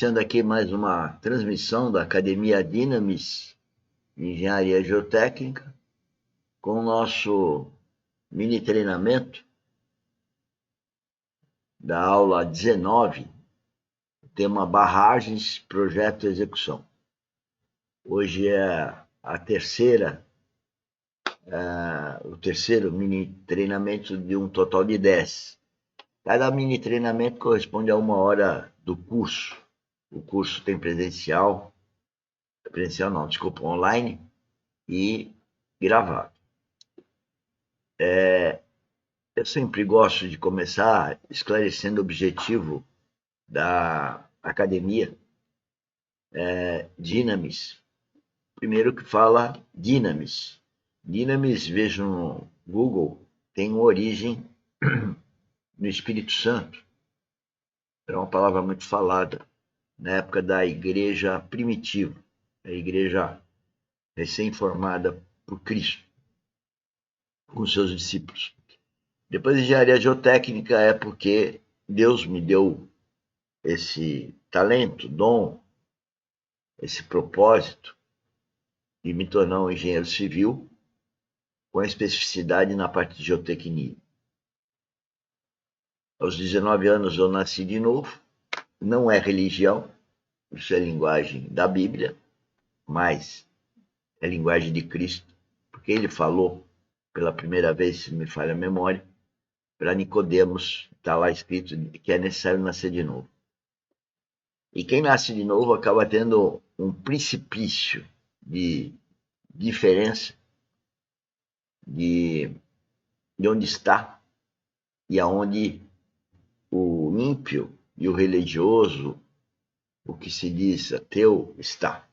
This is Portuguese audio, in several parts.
Iniciando aqui mais uma transmissão da Academia Dynamis de Engenharia Geotécnica, com o nosso mini treinamento da aula 19, tema Barragens, Projeto e Execução. Hoje é o terceiro mini treinamento de um total de 10. Cada mini treinamento corresponde a 1 hora do curso. O curso tem online e gravado. Eu sempre gosto de começar esclarecendo o objetivo da academia Dynamis. Primeiro que fala Dynamis. Dynamis, vejo no Google, tem origem no Espírito Santo. É uma palavra muito falada na época da igreja primitiva, a igreja recém-formada por Cristo, com seus discípulos. Depois, engenharia geotécnica é porque Deus me deu esse talento, dom, esse propósito de me tornar um engenheiro civil com especificidade na parte de geotecnia. Aos 19 anos eu nasci de novo. Não é religião, isso é linguagem da Bíblia, mas é linguagem de Cristo, porque ele falou pela primeira vez, se me falha a memória, para Nicodemos, está lá escrito que é necessário nascer de novo. E quem nasce de novo acaba tendo um precipício de diferença de onde está e aonde o ímpio e o religioso, o que se diz ateu, está.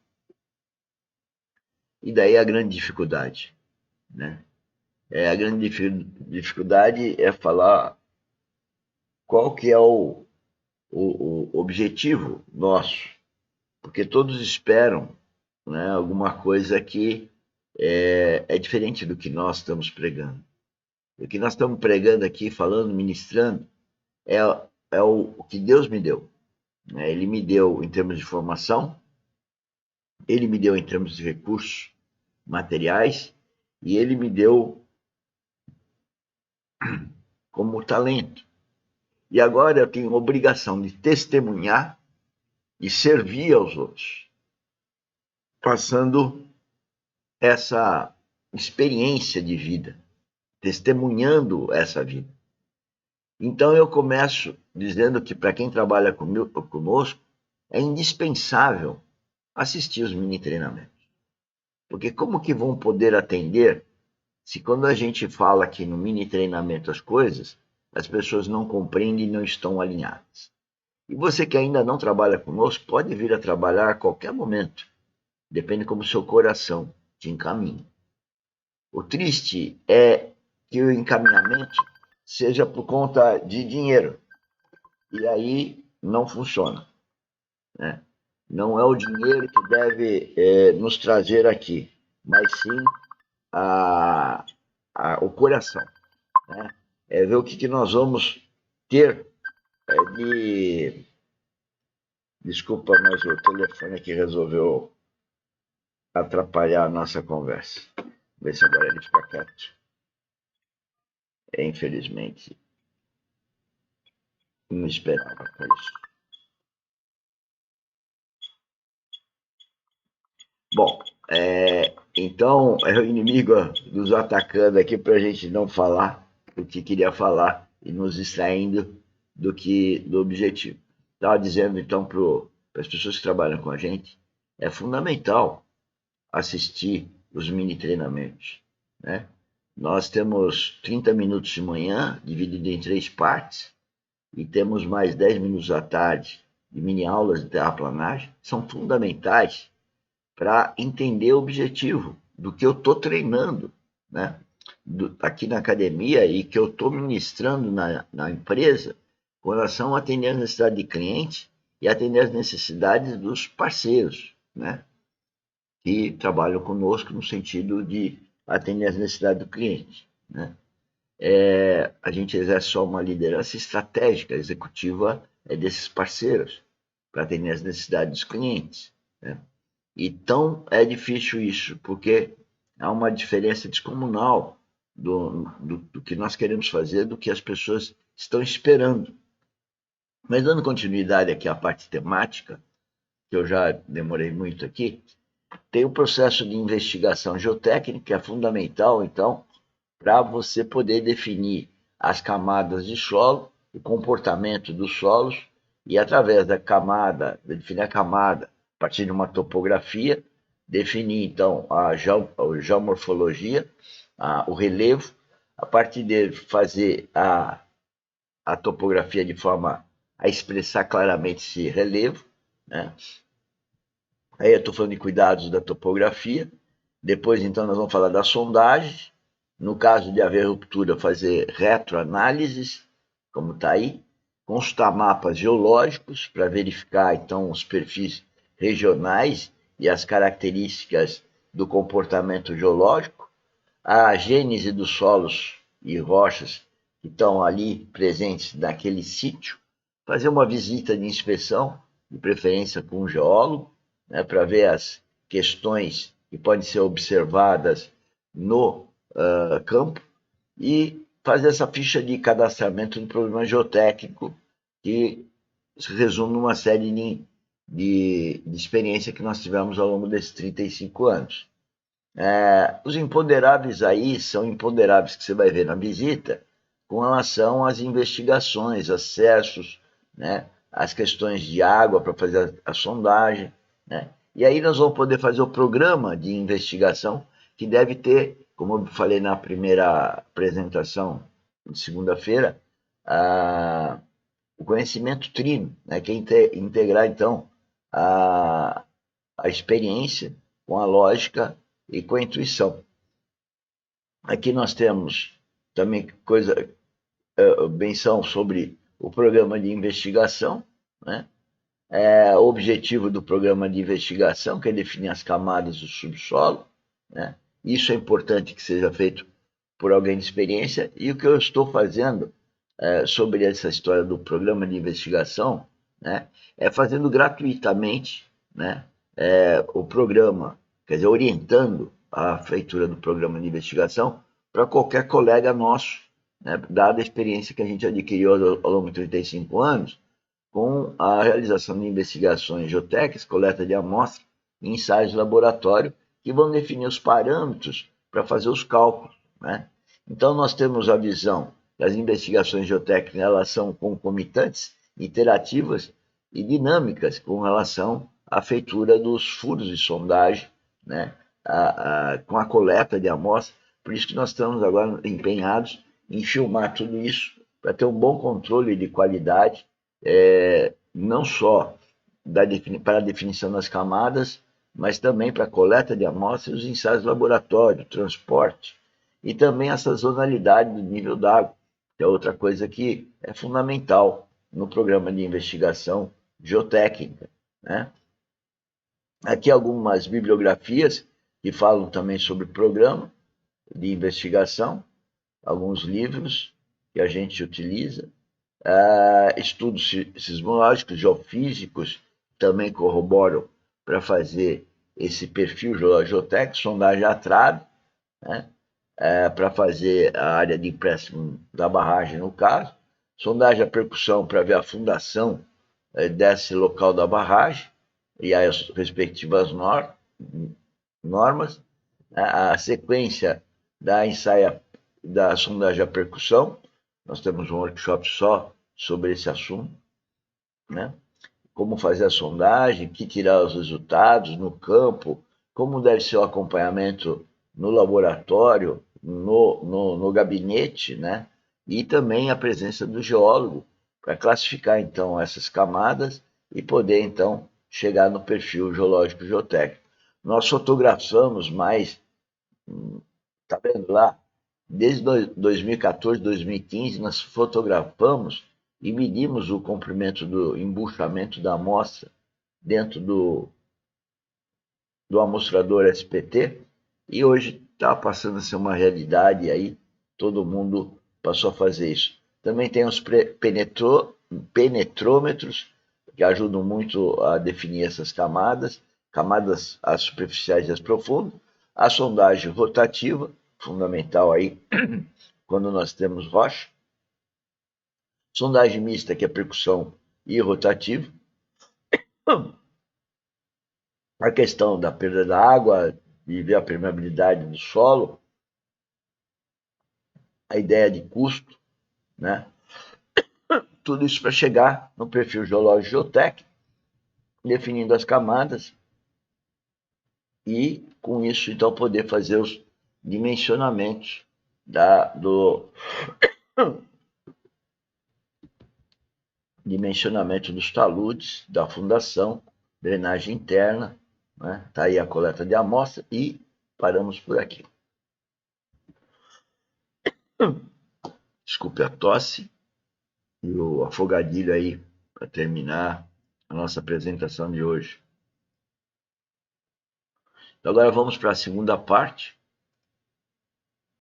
E daí a grande dificuldade, né? A grande dificuldade é falar qual que é o objetivo nosso, porque todos esperam, né, alguma coisa que é diferente do que nós estamos pregando. O que nós estamos pregando aqui, falando, ministrando, é o que Deus me deu. Ele me deu em termos de formação, ele me deu em termos de recursos materiais, e ele me deu como talento. E agora eu tenho a obrigação de testemunhar e servir aos outros, passando essa experiência de vida, testemunhando essa vida. Então eu começo dizendo que para quem trabalha conosco, é indispensável assistir os mini treinamentos. Porque como que vão poder atender se quando a gente fala aqui no mini treinamento as coisas, as pessoas não compreendem e não estão alinhadas. E você que ainda não trabalha conosco, pode vir a trabalhar a qualquer momento. Depende como o seu coração te encaminha. O triste é que o encaminhamento seja por conta de dinheiro. E aí não funciona, né? Não é o dinheiro que deve nos trazer aqui, mas sim o coração, né? Ver o que nós vamos ter de... Desculpa, mas o telefone aqui resolveu atrapalhar a nossa conversa. Vê se agora ele fica quieto. Infelizmente, não esperava por isso. Bom, então é o inimigo nos atacando aqui para a gente não falar o que queria falar e nos distraindo do objetivo. Estava dizendo então para as pessoas que trabalham com a gente, é fundamental assistir os mini treinamentos, né? Nós temos 30 minutos de manhã, dividido em 3 partes, e temos mais 10 minutos à tarde de mini aulas de terraplanagem, são fundamentais para entender o objetivo do que eu estou treinando, né? Aqui na academia e que eu estou ministrando na empresa, com relação a atender as necessidades de cliente e atender as necessidades dos parceiros, né, que trabalham conosco no sentido de atender as necessidades do cliente, né? A gente exerce só uma liderança estratégica, executiva desses parceiros, para atender as necessidades dos clientes, né? Então, é difícil isso, porque há uma diferença descomunal do que nós queremos fazer, do que as pessoas estão esperando. Mas dando continuidade aqui à parte temática, que eu já demorei muito aqui, tem o processo de investigação geotécnica, que é fundamental, então, para você poder definir as camadas de solo, o comportamento dos solos, e através da camada, definir a camada a partir de uma topografia, definir então a geomorfologia, o relevo, a partir de fazer a topografia de forma a expressar claramente esse relevo, né? Aí eu estou falando de cuidados da topografia. Depois, então, nós vamos falar da sondagem. No caso de haver ruptura, fazer retroanálises, como está aí. Consultar mapas geológicos para verificar, então, os perfis regionais e as características do comportamento geológico. A gênese dos solos e rochas que estão ali presentes naquele sítio. Fazer uma visita de inspeção, de preferência com um geólogo, né, para ver as questões que podem ser observadas no campo e fazer essa ficha de cadastramento do problema geotécnico, que se resume numa série de experiência que nós tivemos ao longo desses 35 anos. Os imponderáveis aí são imponderáveis que você vai ver na visita com relação às investigações, acessos, né, as questões de água para fazer a sondagem, né? E aí nós vamos poder fazer o programa de investigação, que deve ter, como eu falei na primeira apresentação de segunda-feira, o conhecimento trino, né, que é integrar, então, a experiência com a lógica e com a intuição. Aqui nós temos também menção sobre o programa de investigação, né? O objetivo do programa de investigação, que é definir as camadas do subsolo, né? Isso é importante que seja feito por alguém de experiência, e o que eu estou fazendo sobre essa história do programa de investigação, né, é fazendo gratuitamente, né, o programa, quer dizer, orientando a feitura do programa de investigação para qualquer colega nosso, né, dada a experiência que a gente adquiriu ao longo de 35 anos, com a realização de investigações geotécnicas, coleta de amostras e ensaios de laboratório, que vão definir os parâmetros para fazer os cálculos, né? Então, nós temos a visão das investigações geotécnicas, elas são concomitantes, interativas e dinâmicas com relação à feitura dos furos de sondagem, né? Com a coleta de amostras. Por isso que nós estamos agora empenhados em filmar tudo isso, para ter um bom controle de qualidade, não só para a definição das camadas, mas também para a coleta de amostras e os ensaios de laboratório, transporte, e também a sazonalidade do nível d'água, que é outra coisa que é fundamental no programa de investigação geotécnica, né? Aqui algumas bibliografias que falam também sobre o programa de investigação, alguns livros que a gente utiliza, estudos sismológicos, geofísicos, também corroboram para fazer esse perfil geotécnico, sondagem atrave, né, para fazer a área de empréstimo da barragem, no caso, sondagem a percussão para ver a fundação desse local da barragem e as respectivas normas, a sequência da sondagem a percussão. Nós temos um workshop só sobre esse assunto, né? Como fazer a sondagem, que tirar os resultados no campo, como deve ser o acompanhamento no laboratório, no gabinete, né? E também a presença do geólogo para classificar, então, essas camadas e poder, então, chegar no perfil geológico geotécnico. Nós fotografamos mais, tá vendo lá? Desde 2014, 2015, nós fotografamos e medimos o comprimento do embuchamento da amostra dentro do amostrador SPT, e hoje está passando a ser uma realidade, e aí todo mundo passou a fazer isso. Também tem os penetrômetros que ajudam muito a definir essas camadas, camadas as superficiais e as profundas. A sondagem rotativa, fundamental aí, quando nós temos rocha. Sondagem mista, que é percussão e rotativa. A questão da perda da água, de ver a permeabilidade do solo. A ideia de custo, né? Tudo isso para chegar no perfil geológico geotécnico, definindo as camadas e, com isso, então, poder fazer os dimensionamentos dimensionamento dos taludes, da fundação, drenagem interna, né? Tá aí a coleta de amostra e paramos por aqui. Desculpe a tosse e o afogadilho aí para terminar a nossa apresentação de hoje. Então, agora vamos para a segunda parte,